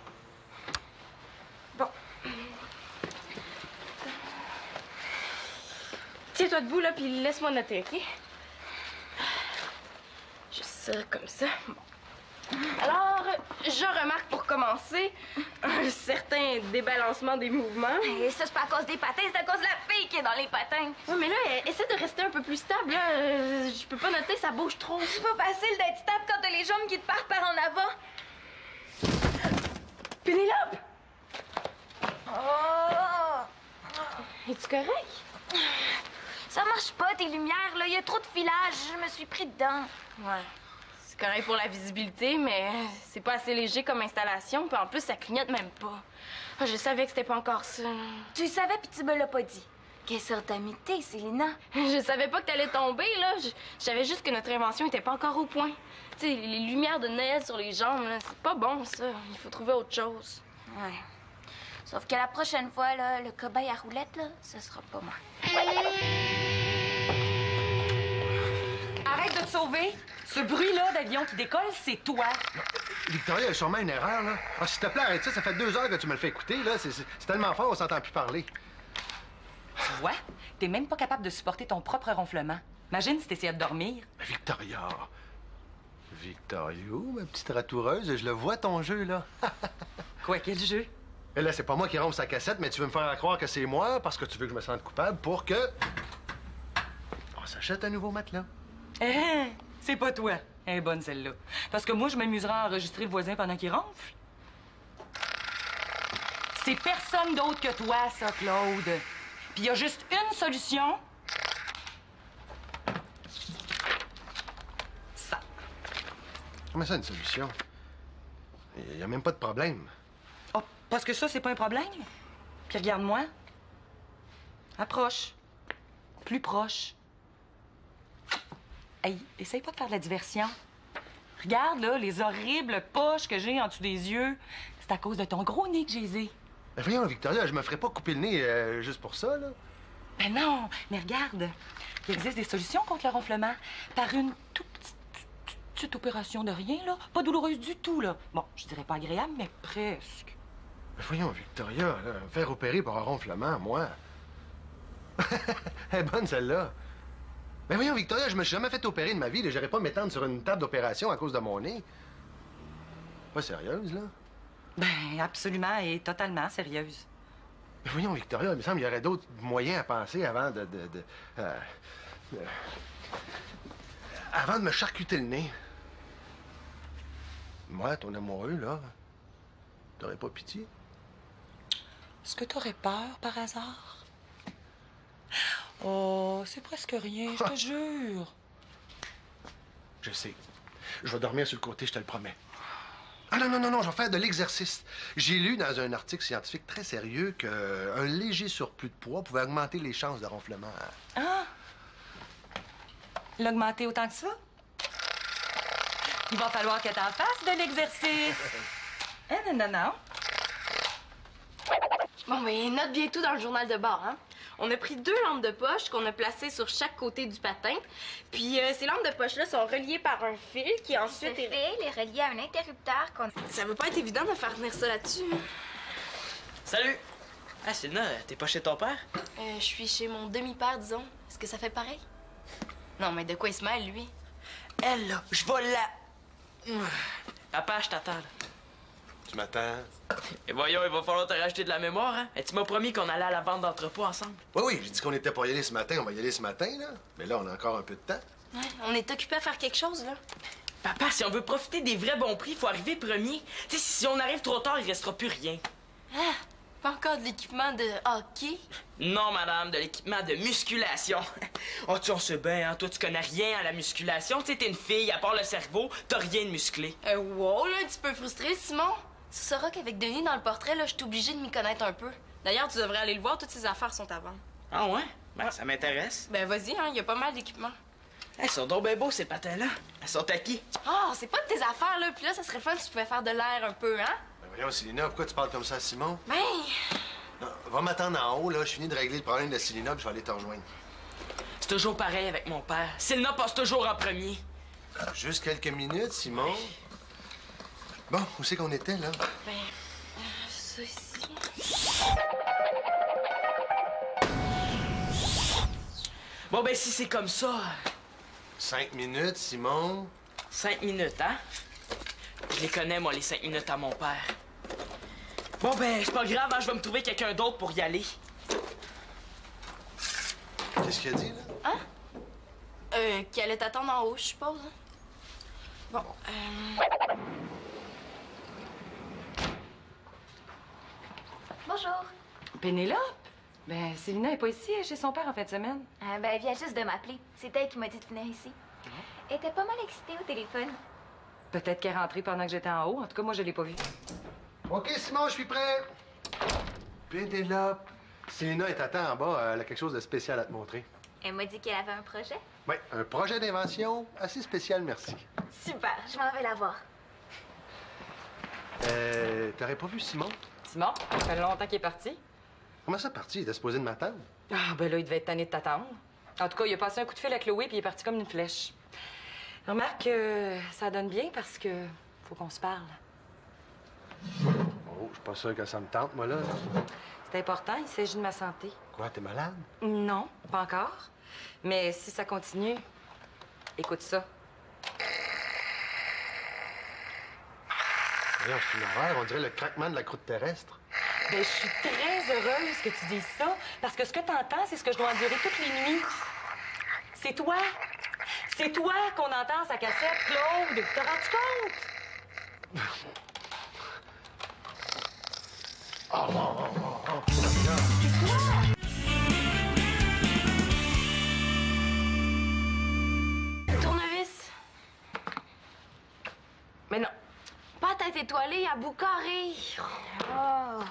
Bon. Tiens-toi debout, là, puis laisse-moi noter, OK? Juste ça, comme ça. Bon. Alors, je remarque pour commencer un certain débalancement des mouvements. Et ça, c'est pas à cause des patins, c'est à cause de la fille qui est dans les patins. Ouais, mais là, essaie de rester un peu plus stable, là. Je peux pas noter, ça bouge trop. C'est pas facile d'être stable quand t'as les jambes qui te partent par en avant. Pénélope! Oh! Es-tu correct? Ça marche pas, tes lumières, là. Il y a trop de filage. Je me suis pris dedans. Ouais. C'est correct pour la visibilité, mais c'est pas assez léger comme installation. Puis en plus, ça clignote même pas. Ah, je savais que c'était pas encore ça. Tu le savais, puis tu me l'as pas dit. Quelle sorte d'amitié, Célina? Je savais pas que t'allais tomber, là. Je savais juste que notre invention était pas encore au point. Tu sais, les lumières de Noël sur les jambes, là, c'est pas bon, ça. Il faut trouver autre chose. Ouais. Sauf que la prochaine fois, là, le cobaye à roulette, là, ce sera pas moi. Arrête de te sauver. Ce bruit-là d'avion qui décolle, c'est toi. Victoria, il y a sûrement une erreur, là. Ah, s'il te plaît, arrête ça. Ça fait 2 heures que tu me le fais écouter, là. C'est tellement fort, on s'entend plus parler. Tu vois, t'es même pas capable de supporter ton propre ronflement. Imagine si t'essayais de dormir. Mais Victoria... Victorio, ma petite ratoureuse, je le vois, ton jeu, là. Quoi, quel jeu? Et là, c'est pas moi qui ronfle sa cassette, mais tu veux me faire croire que c'est moi parce que tu veux que je me sente coupable pour que... on s'achète un nouveau matelas. Eh, c'est pas toi. Elle est bonne, celle-là. Parce que moi, je m'amuserais à enregistrer le voisin pendant qu'il ronfle. C'est personne d'autre que toi, ça, Claude. Puis il y a juste une solution. Ça. Comment ça, une solution? Il y a même pas de problème. Oh, parce que ça, c'est pas un problème? Puis regarde-moi. Approche. Plus proche. Hey, essaye pas de faire de la diversion. Regarde, là, les horribles poches que j'ai en dessous des yeux. C'est à cause de ton gros nez que j'ai les ai. Ben voyons, Victoria, je me ferais pas couper le nez juste pour ça, là. Ben non, mais regarde. Il existe des solutions contre le ronflement. Par une petite opération de rien, là. Pas douloureuse du tout, là. Bon, je dirais pas agréable, mais presque. Ben voyons, Victoria, là, me faire opérer pour un ronflement, moi. Elle est bonne, celle-là. Ben voyons, Victoria, je me suis jamais fait opérer de ma vie. Je n'irais pas m'étendre sur une table d'opération à cause de mon nez. Pas sérieuse, là? Ben, absolument et totalement sérieuse. Ben voyons, Victoria, il me semble qu'il y aurait d'autres moyens à penser avant avant de me charcuter le nez. Moi, ton amoureux, là, t'aurais pas pitié? Est-ce que t'aurais peur, par hasard? Oh, c'est presque rien, je te jure. Je sais. Je vais dormir sur le côté, je te le promets. Ah non, je vais faire de l'exercice. J'ai lu dans un article scientifique très sérieux qu'un léger surplus de poids pouvait augmenter les chances de ronflement. Ah! L'augmenter autant que ça? Il va falloir que t'en fasses de l'exercice. Hein, non. Bon, ben, note bien tout dans le journal de bord, hein? On a pris 2 lampes de poche qu'on a placées sur chaque côté du patin. Puis ces lampes de poche-là sont reliées par un fil qui ensuite... Ce fil est relié à un interrupteur qu'on... Ça veut pas être évident de faire tenir ça là-dessus. Salut! Ah, Célina, t'es pas chez ton père? Je suis chez mon demi-père, disons. Est-ce que ça fait pareil? Non, mais de quoi il se mêle, lui? Elle, là, je vais la... Papa, je t'attends, là. Tu m'attends? Et voyons, il va falloir te rajouter de la mémoire, hein? Et tu m'as promis qu'on allait à la vente d'entrepôt ensemble. Oui, j'ai dit qu'on était pas y aller ce matin. On va y aller ce matin, là. Mais là, on a encore un peu de temps. Ouais, on est occupé à faire quelque chose, là. Papa, si on veut profiter des vrais bons prix, il faut arriver premier. Tu sais, si on arrive trop tard, il restera plus rien. Ah, pas encore de l'équipement de hockey? Non, madame, de l'équipement de musculation. Oh, tu en sais bien, hein? Toi, tu connais rien à la musculation. Tu sais, t'es une fille, à part le cerveau, t'as rien de musclé. Wow, là, un petit peu frustré, Simon. Tu sauras qu'avec Denis dans le portrait, là, je suis obligée de m'y connaître un peu. D'ailleurs, tu devrais aller le voir, toutes ses affaires sont à vendre. Ah ouais? Ben, ça m'intéresse. Ben, vas-y, hein, il y a pas mal d'équipements. Ils sont donc bien beaux, ces patins-là. Elles sont à qui? Ah, c'est pas de tes affaires, là. Puis là, ça serait fun si tu pouvais faire de l'air un peu, hein? Ben voyons, Célina, pourquoi tu parles comme ça à Simon? Ben... Non, va m'attendre en haut, là. Je finis de régler le problème de Célina, puis je vais aller te rejoindre. C'est toujours pareil avec mon père. Selena passe toujours en premier. Juste quelques minutes, Simon. Bon, où c'est qu'on était, là? Ben, ça ici. Bon, ben, si c'est comme ça... 5 minutes, Simon. 5 minutes, hein? Je les connais, moi, les 5 minutes à mon père. Bon, ben, c'est pas grave, hein, je vais me trouver quelqu'un d'autre pour y aller. Qu'est-ce qu'il a dit, là? Hein? Qui allait t'attendre en haut, je suppose. Bon, Bonjour. Pénélope? Ben, Célina est pas ici, elle est chez son père en fin de semaine. Ben, elle vient juste de m'appeler. C'est elle qui m'a dit de venir ici. Elle était pas mal excitée au téléphone. Peut-être qu'elle est rentrée pendant que j'étais en haut. En tout cas, moi, je l'ai pas vue. OK, Simon, je suis prêt. Pénélope. Célina est à temps en bas. Elle a quelque chose de spécial à te montrer. Elle m'a dit qu'elle avait un projet. Oui, un projet d'invention assez spécial, merci. Super, je m'en vais la voir. T'aurais pas vu Simon? Simon, ça fait longtemps qu'il est parti. Comment ça, parti? Il était supposé de m'attendre. Ah, ben là, il devait être tanné de t'attendre. En tout cas, il a passé un coup de fil à Chloé puis il est parti comme une flèche. Remarque que ça donne bien parce que faut qu'on se parle. Oh, je suis pas sûr que ça me tente, moi, là. C'est important, il s'agit de ma santé. Quoi, t'es malade? Non, pas encore. Mais si ça continue, écoute ça. Voyons, c'est une horreur. On dirait le craquement de la croûte terrestre. Ben, je suis très heureuse que tu dises ça, parce que ce que t'entends, c'est ce que je dois endurer toutes les nuits. C'est toi. C'est toi qu'on entend sa cassette, Claude. T'as rendu compte? tournevis. Mais non. Pas à tête étoilée à bout carré. Oh.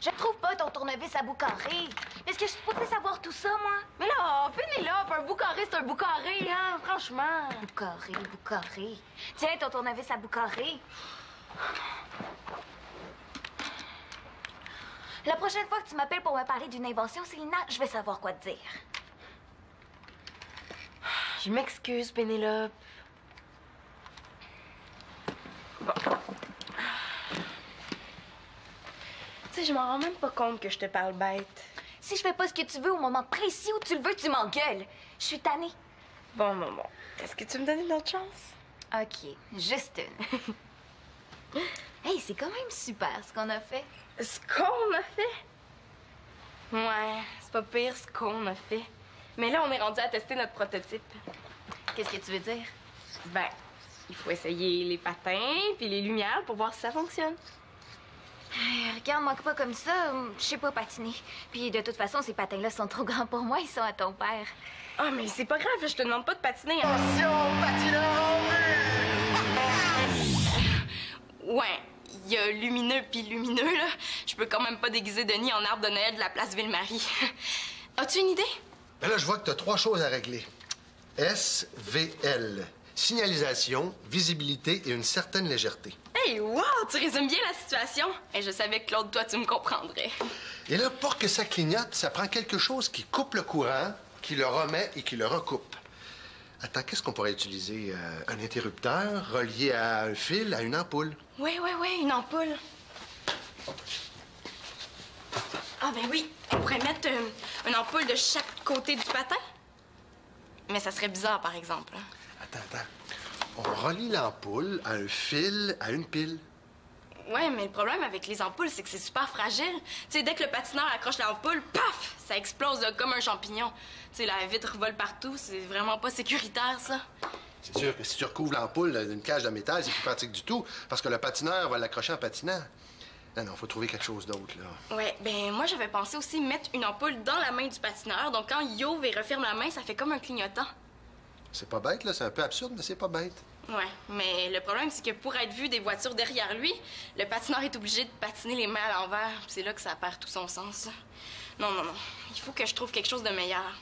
Je trouve pas ton tournevis à bout carré. Est-ce que je suis supposée savoir tout ça, moi? Mais là, Pénélope, un bout carré, c'est un bout carré, hein, franchement. Bout carré, bout carré. Tiens, ton tournevis à bout carré. La prochaine fois que tu m'appelles pour me parler d'une invention, Célina, je vais savoir quoi te dire. Je m'excuse, Pénélope. Bon. Tu sais, je m'en rends même pas compte que je te parle bête. Si je fais pas ce que tu veux au moment précis où tu le veux, tu m'engueules. Je suis tannée. Bon. Est-ce que tu me donnes une autre chance? OK, juste une. Hey, c'est quand même super ce qu'on a fait. Ce qu'on a fait? Ouais, c'est pas pire ce qu'on a fait. Mais là, on est rendu à tester notre prototype. Qu'est-ce que tu veux dire? Ben, il faut essayer les patins puis les lumières pour voir si ça fonctionne. Regarde-moi pas comme ça, je sais pas patiner. Puis de toute façon, ces patins-là sont trop grands pour moi, ils sont à ton père. Ah, mais c'est pas grave, je te demande pas de patiner. Hein. Ouais, il y a lumineux puis lumineux, là. Je peux quand même pas déguiser Denis en arbre de Noël de la place Ville-Marie. As-tu une idée? Ben là, je vois que t'as 3 choses à régler. SVL. Signalisation, visibilité et une certaine légèreté. Hey, wow! Tu résumes bien la situation. Et je savais que, Claude, toi, tu me comprendrais. Et là, pour que ça clignote, ça prend quelque chose qui coupe le courant, qui le remet et qui le recoupe. Attends, qu'est-ce qu'on pourrait utiliser? Un interrupteur relié à un fil, à une ampoule. Oui, une ampoule. Ah, ben oui, on pourrait mettre une ampoule de chaque côté du patin. Mais ça serait bizarre, par exemple. Attends. On relie l'ampoule à un fil, à une pile. Ouais, mais le problème avec les ampoules, c'est que c'est super fragile. Tu sais, dès que le patineur accroche l'ampoule, paf! Ça explose là, comme un champignon. Tu sais, la vitre vole partout, c'est vraiment pas sécuritaire, ça. C'est sûr que si tu recouvres l'ampoule d'une cage de métal, c'est plus pratique du tout, parce que le patineur va l'accrocher en patinant. Non, faut trouver quelque chose d'autre, là. Ouais, ben moi, j'avais pensé aussi mettre une ampoule dans la main du patineur. Donc, quand il ouvre et referme la main, ça fait comme un clignotant. C'est pas bête, là. C'est un peu absurde, mais c'est pas bête. Ouais, mais le problème, c'est que pour être vu des voitures derrière lui, le patineur est obligé de patiner les mains à l'envers. C'est là que ça perd tout son sens. Non. Il faut que je trouve quelque chose de meilleur.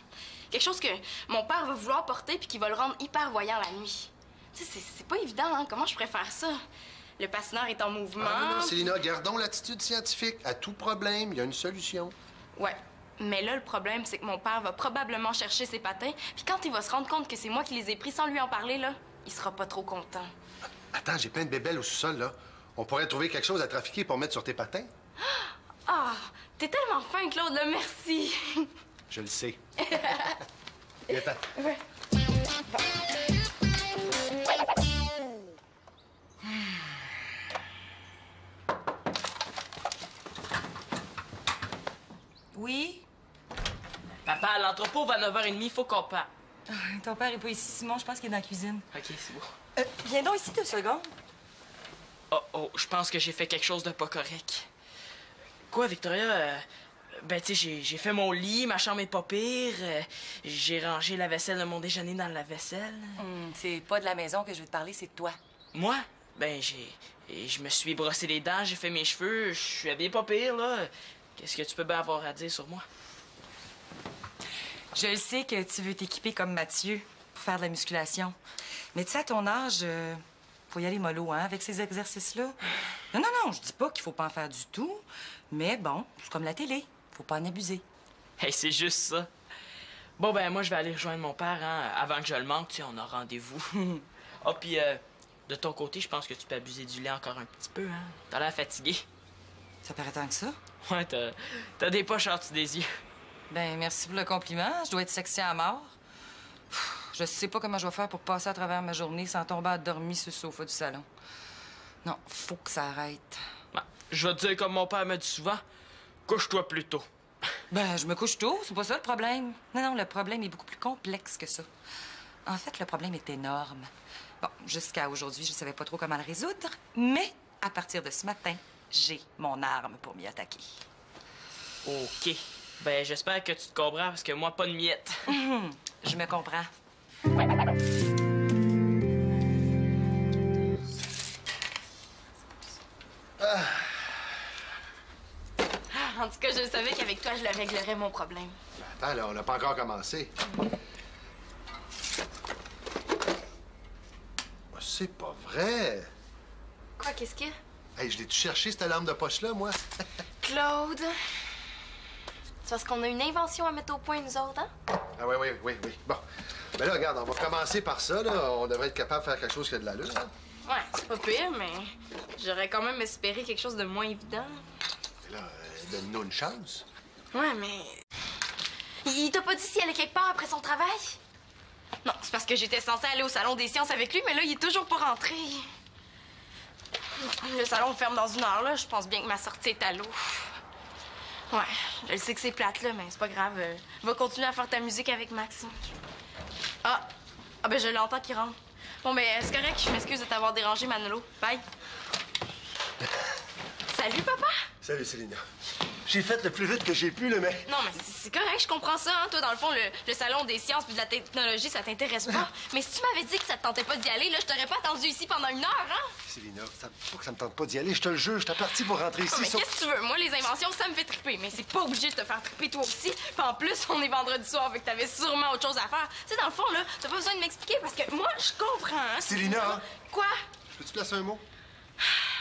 Quelque chose que mon père va vouloir porter puis qui va le rendre hyper voyant la nuit. Tu sais, c'est pas évident, hein? Comment je pourrais faire ça? Le patineur est en mouvement. Ah, non, Célina, gardons l'attitude scientifique. À tout problème, il y a une solution. Ouais. Mais là, le problème, c'est que mon père va probablement chercher ses patins, puis quand il va se rendre compte que c'est moi qui les ai pris sans lui en parler, là, il sera pas trop content. Attends, j'ai plein de bébelles au sous-sol, là. On pourrait trouver quelque chose à trafiquer pour mettre sur tes patins. Ah, t'es tellement fin, Claude, là, merci. Je le sais. Viens-t'en. Ouais. Oui? Papa, à l'entrepôt va à 9h30, faut qu'on parte. Ton père est pas ici, Simon. Je pense qu'il est dans la cuisine. OK, c'est beau. Viens donc ici 2 secondes. Oh, je pense que j'ai fait quelque chose de pas correct. Quoi, Victoria? Ben, tu sais, j'ai fait mon lit, ma chambre est pas pire. J'ai rangé la vaisselle de mon déjeuner dans la vaisselle. C'est pas de la maison que je veux te parler, c'est de toi. Moi? Ben, je me suis brossé les dents, j'ai fait mes cheveux, je suis habillé pas pire, là. Qu'est-ce que tu peux bien avoir à dire sur moi? Je le sais que tu veux t'équiper comme Mathieu pour faire de la musculation. Mais tu sais, à ton âge, faut y aller mollo, hein, avec ces exercices-là. Non, je dis pas qu'il faut pas en faire du tout. Mais bon, c'est comme la télé. Faut pas en abuser. Hey, c'est juste ça. Bon, ben, moi, je vais aller rejoindre mon père, hein, avant que je le manque, tu sais, on a rendez-vous. Ah, puis, de ton côté, je pense que tu peux abuser du lait encore un petit peu, hein. T'as l'air fatigué. Ça paraît tant que ça? Ouais, t'as des poches en dessous des yeux. Ben, merci pour le compliment. Je dois être sexy à mort. Je sais pas comment je vais faire pour passer à travers ma journée sans tomber endormie sur le sofa du salon. Non, faut que ça arrête. Ben, je vais te dire comme mon père me dit souvent, couche-toi plus tôt. Ben, je me couche tôt, c'est pas ça le problème. Non, le problème est beaucoup plus complexe que ça. En fait, le problème est énorme. Bon, jusqu'à aujourd'hui, je savais pas trop comment le résoudre, mais à partir de ce matin, j'ai mon arme pour m'y attaquer. OK. Ben, j'espère que tu te comprends, parce que moi, pas de miettes. Je me comprends. En tout cas, je savais qu'avec toi, je le réglerais, mon problème. Attends, là, on n'a pas encore commencé. Oh, c'est pas vrai. Quoi, qu'est-ce qu'il y a? Hey, je l'ai-tu cherché, cette lampe de poche-là, moi? Claude? C'est parce qu'on a une invention à mettre au point, nous autres, hein? Ah oui. Bon. Ben là, regarde, on va commencer par ça, là. On devrait être capable de faire quelque chose qui a de l'allure, hein? Ouais, c'est pas pire, mais j'aurais quand même espéré quelque chose de moins évident. Et là, donne-nous une chance. Ouais, mais... Il t'a pas dit si elle est quelque part après son travail? Non, c'est parce que j'étais censée aller au salon des sciences avec lui, mais là, il est toujours pas rentré. Le salon ferme dans 1 heure, là. Je pense bien que ma sortie est à l'eau. Ouais, je sais que c'est plate, là, mais c'est pas grave. Va continuer à faire ta musique avec Max. Ah ben je l'entends qui rentre. Bon, ben c'est correct, je m'excuse de t'avoir dérangé, Manolo. Bye. Salut, papa. Salut, Célina. J'ai fait le plus vite que j'ai pu, là, mais... Non, mais c'est correct, je comprends ça, hein. Toi, dans le fond, le salon des sciences puis de la technologie, ça t'intéresse pas. Mais si tu m'avais dit que ça te tentait pas d'y aller, là, je t'aurais pas attendu ici pendant 1 heure, hein? Célina, faut que ça me tente pas d'y aller, je te le jure. J'étais parti pour rentrer ici. Non, mais qu'est-ce que tu veux? Moi, les inventions, ça me fait triper. Mais c'est pas obligé de te faire triper toi aussi. Puis en plus, on est vendredi soir, fait que t'avais sûrement autre chose à faire. Tu sais, dans le fond, là, t'as pas besoin de m'expliquer parce que moi, je comprends, hein. Célina! Quoi? Peux-tu placer un mot?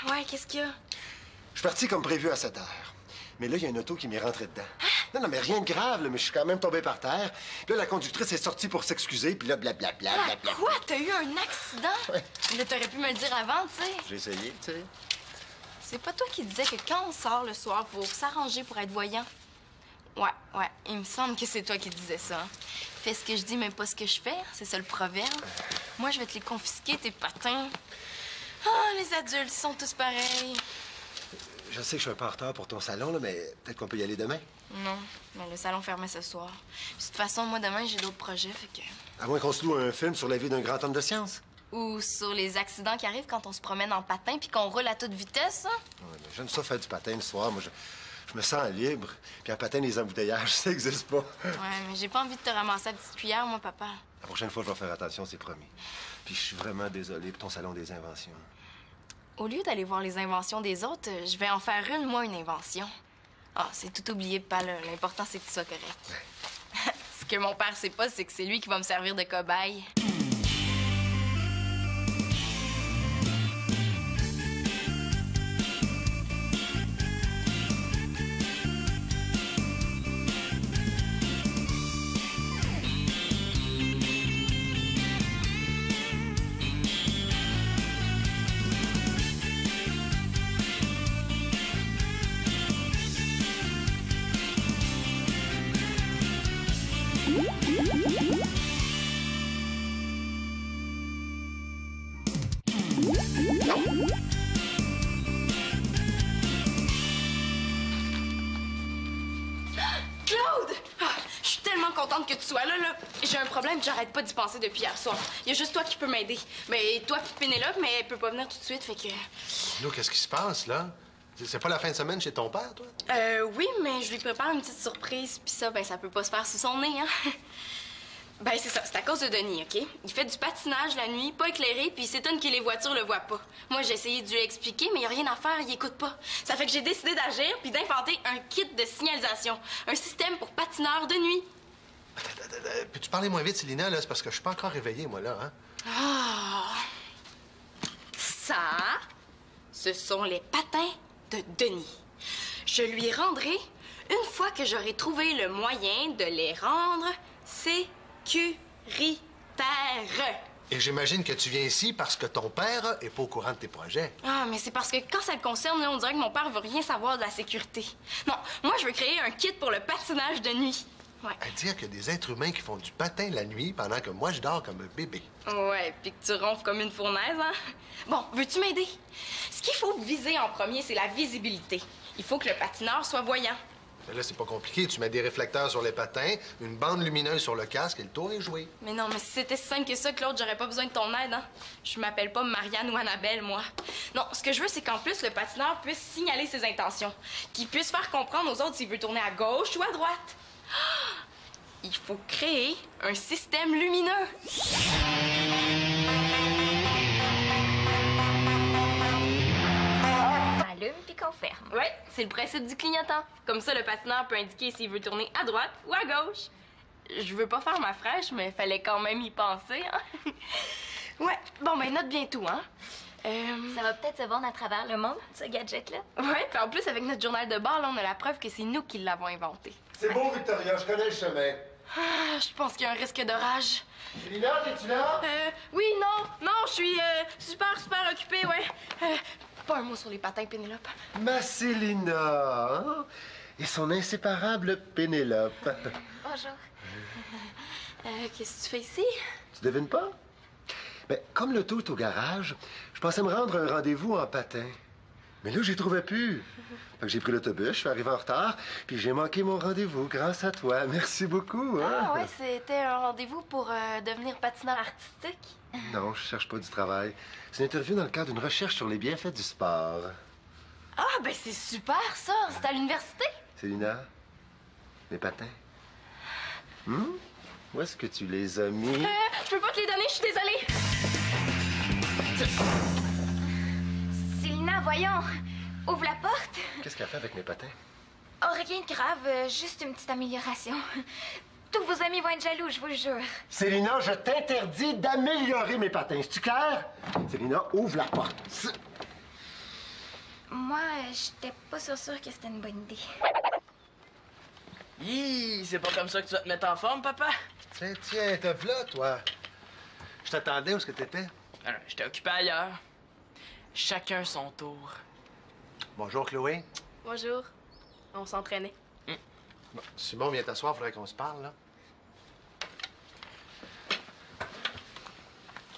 Ouais, qu'est-ce qu'il y a? Je suis parti comme prévu à 7 heures. Mais là, il y a une auto qui m'est rentrée dedans. Non, mais rien de grave, là, mais je suis quand même tombé par terre. Puis là, la conductrice est sortie pour s'excuser, puis là, blablabla. Quoi? T'as eu un accident? Ouais. Mais t'aurais pu me le dire avant, tu sais. J'ai essayé, tu sais. C'est pas toi qui disais que quand on sort le soir pour s'arranger pour être voyant? Ouais, il me semble que c'est toi qui disais ça. Fais ce que je dis, mais pas ce que je fais. C'est ça le proverbe. Moi, je vais te les confisquer, tes patins. Ah, les adultes, ils sont tous pareils. Je sais que je suis un peu en retard pour ton salon, là, mais peut-être qu'on peut y aller demain. Non, mais le salon fermait ce soir. Puis, de toute façon, moi, demain, j'ai d'autres projets, fait que... À moins qu'on se loue un film sur la vie d'un grand homme de science. Ou sur les accidents qui arrivent quand on se promène en patin puis qu'on roule à toute vitesse, hein? Ouais, mais j'aime ça faire du patin le soir. Moi, je me sens libre. Puis en patin, les embouteillages, ça n'existe pas. Ouais, mais j'ai pas envie de te ramasser à petite cuillère, moi, papa. La prochaine fois, je vais faire attention, c'est promis. Puis je suis vraiment désolé pour ton salon des inventions. Au lieu d'aller voir les inventions des autres, je vais en faire une invention. Ah, c'est tout oublié, pas là. L'important, c'est que tu sois correct. Ce que mon père sait pas, c'est que c'est lui qui va me servir de cobaye. tellement contente que tu sois là. J'ai un problème, j'arrête pas d'y penser depuis hier soir. Il y a juste toi qui peux m'aider. Ben, toi puis Pénélope, mais elle peut pas venir tout de suite, fait que... Nous, qu'est-ce qui se passe, là? C'est pas la fin de semaine chez ton père, toi? Oui, mais je lui prépare une petite surprise, puis ça, ben, ça peut pas se faire sous son nez, hein. Ben, c'est ça, c'est à cause de Denis, OK? Il fait du patinage la nuit, pas éclairé, puis il s'étonne que les voitures le voient pas. Moi, j'ai essayé de lui expliquer, mais il y a rien à faire, il écoute pas. Ça fait que j'ai décidé d'agir, puis d'inventer un kit de signalisation. Un système pour patineurs de nuit. Attends, peux-tu parler moins vite, Célina, là? C'est parce que je suis pas encore réveillé, moi, là, hein? Ah! Ça, ce sont les patins de Denis. Je lui rendrai une fois que j'aurai trouvé le moyen de les rendre sécuritaires. Et j'imagine que tu viens ici parce que ton père est pas au courant de tes projets. Ah, mais c'est parce que quand ça le concerne, là, on dirait que mon père veut rien savoir de la sécurité. Non, moi, je veux créer un kit pour le patinage de nuit. Ouais. À dire qu'il y a des êtres humains qui font du patin la nuit pendant que moi, je dors comme un bébé. Ouais, puis que tu ronfles comme une fournaise, hein? Bon, veux-tu m'aider? Ce qu'il faut viser en premier, c'est la visibilité. Il faut que le patineur soit voyant. Mais là, c'est pas compliqué. Tu mets des réflecteurs sur les patins, une bande lumineuse sur le casque et le tour est joué. Mais non, mais si c'était si simple que ça, Claude, j'aurais pas besoin de ton aide, hein? Je m'appelle pas Marianne ou Annabelle, moi. Non, ce que je veux, c'est qu'en plus, le patineur puisse signaler ses intentions. Qu'il puisse faire comprendre aux autres s'il veut tourner à gauche ou à droite. Ah! Il faut créer un système lumineux. Allume puis qu'on ferme. Ouais, c'est le principe du clignotant. Comme ça, le patineur peut indiquer s'il veut tourner à droite ou à gauche. Je veux pas faire ma fraîche, mais fallait quand même y penser, hein? Ouais, bon, ben note bien tout, hein? Ça va peut-être se vendre à travers le monde, ce gadget-là. Ouais, puis en plus, avec notre journal de bord, là, on a la preuve que c'est nous qui l'avons inventé. C'est bon, Victoria, je connais le chemin. Ah, je pense qu'il y a un risque d'orage. Célina, es-tu là? Oui, non, je suis super occupée, ouais. Pas un mot sur les patins, Pénélope. Ma Célina, hein? Et son inséparable Pénélope. Bonjour. Qu'est-ce que tu fais ici? Tu devines pas? Ben, comme le tout est au garage, je pensais me rendre à un rendez-vous en patin. Mais là, j'y trouvais plus. Fait que j'ai pris l'autobus, je suis arrivé en retard, puis j'ai manqué mon rendez-vous grâce à toi. Merci beaucoup, hein? Ah ouais, c'était un rendez-vous pour devenir patineur artistique. Non, je cherche pas du travail. C'est une interview dans le cadre d'une recherche sur les bienfaits du sport. Ah, ben c'est super, ça! C'est à l'université? Célina, mes patins. Où est-ce que tu les as mis? Je peux pas te les donner, je suis désolée. Célina, voyons. Ouvre la porte. Qu'est-ce qu'elle fait avec mes patins? Oh, rien de grave, juste une petite amélioration. Tous vos amis vont être jaloux, je vous le jure. Célina, je t'interdis d'améliorer mes patins. C'est-tu clair? Célina, ouvre la porte. Moi, j'étais pas sûre que c'était une bonne idée. Hi, c'est pas comme ça que tu vas te mettre en forme, papa? Tiens, t'es là, toi. Je t'attendais, où est-ce que t'étais? Alors, j'étais occupé ailleurs. Chacun son tour. Bonjour, Chloé. Bonjour. On s'entraînait. Bon, Simon, viens t'asseoir, faudrait qu'on se parle, là.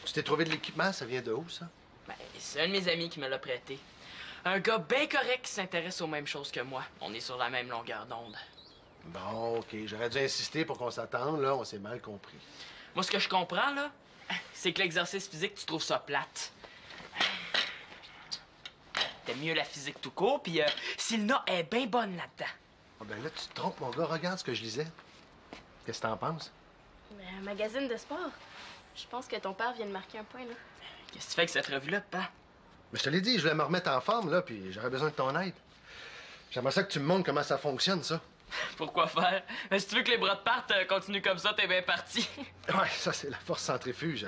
Tu t'es trouvé de l'équipement, ça vient de où, ça? Ben, c'est un de mes amis qui me l'a prêté. Un gars bien correct qui s'intéresse aux mêmes choses que moi. On est sur la même longueur d'onde. Bon, OK, j'aurais dû insister pour qu'on s'attende, là, on s'est mal compris. Moi, ce que je comprends, là, c'est que l'exercice physique, tu trouves ça plate. T'aimes mieux la physique tout court, puis Célina est bien bonne là-dedans. Ah ben là, tu te trompes, mon gars, regarde ce que je lisais. Qu'est-ce que t'en penses? Un magazine de sport. Je pense que ton père vient de marquer un point, là. Qu'est-ce que tu fais avec cette revue-là, papa? Mais je te l'ai dit, je voulais me remettre en forme, là, puis j'aurais besoin de ton aide. J'aimerais ça que tu me montres comment ça fonctionne, ça. Pourquoi faire? Si tu veux que les bras te partent, continue comme ça, t'es bien parti. Ouais, ça, c'est la force centrifuge.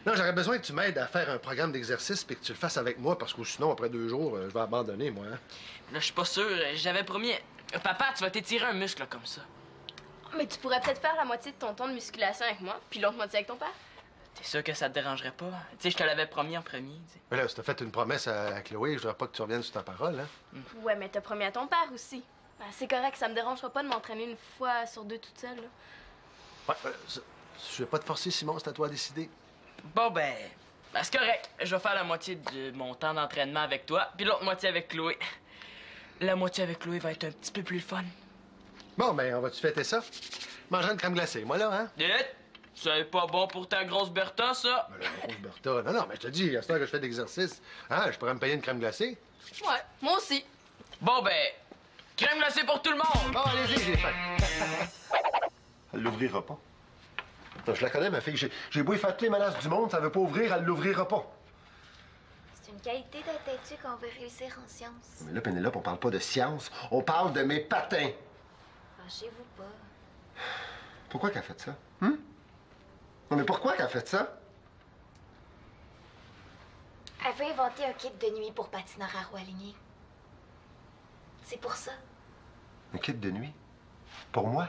Non, j'aurais besoin que tu m'aides à faire un programme d'exercice puis que tu le fasses avec moi, parce que sinon, après 2 jours, je vais abandonner, moi. Hein? Là, je suis pas sûr. J'avais promis... Papa, tu vas t'étirer un muscle, là, comme ça. Mais tu pourrais peut-être faire la moitié de ton temps de musculation avec moi, puis l'autre moitié avec ton père. T'es sûr que ça te dérangerait pas? Tu sais, je te l'avais promis en premier, tu sais. Mais là, si t'as fait une promesse à Chloé, je voudrais pas que tu reviennes sur ta parole, hein? Ouais, mais t'as promis à ton père aussi. Ben, c'est correct, ça me dérangera pas de m'entraîner une fois sur 2 toute seule, là. Ouais, je vais pas te forcer, Simon, c'est à toi de décider. Bon, ben c'est correct. Je vais faire la moitié de mon temps d'entraînement avec toi, puis l'autre moitié avec Chloé. La moitié avec Chloé va être un petit peu plus fun. Bon, ben, on va-tu fêter ça? mangeant une crème glacée, moi, là, hein? C'est pas bon pour ta grosse Bertha, ça? Ben, la grosse Bertha. Non, non, mais je te dis, à ce temps que je fais de l'exercice, hein, je pourrais me payer une crème glacée. Ouais, moi aussi. Bon, ben, crème glacée pour tout le monde! Bon, allez-y, j'ai faim. Elle l'ouvrira pas. Non, je la connais, ma fille. J'ai beau effacer les menaces du monde, ça veut pas ouvrir, elle l'ouvrira pas. C'est une qualité d'être têtu qu'on veut réussir en sciences. Mais là, Pénélope, on parle pas de science, on parle de mes patins. Fâchez-vous pas. Pourquoi qu'elle a fait ça? Non, mais pourquoi qu'elle a fait ça? Elle veut inventer un kit de nuit pour patineur à roues alignées. C'est pour ça. Un kit de nuit? Pour moi?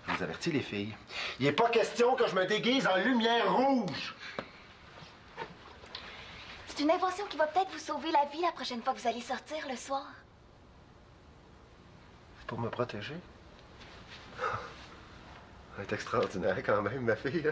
Je vous avertis, les filles. Il n'est pas question que je me déguise en lumière rouge! C'est une invention qui va peut-être vous sauver la vie la prochaine fois que vous allez sortir le soir. C'est pour me protéger? Elle est extraordinaire quand même, ma fille.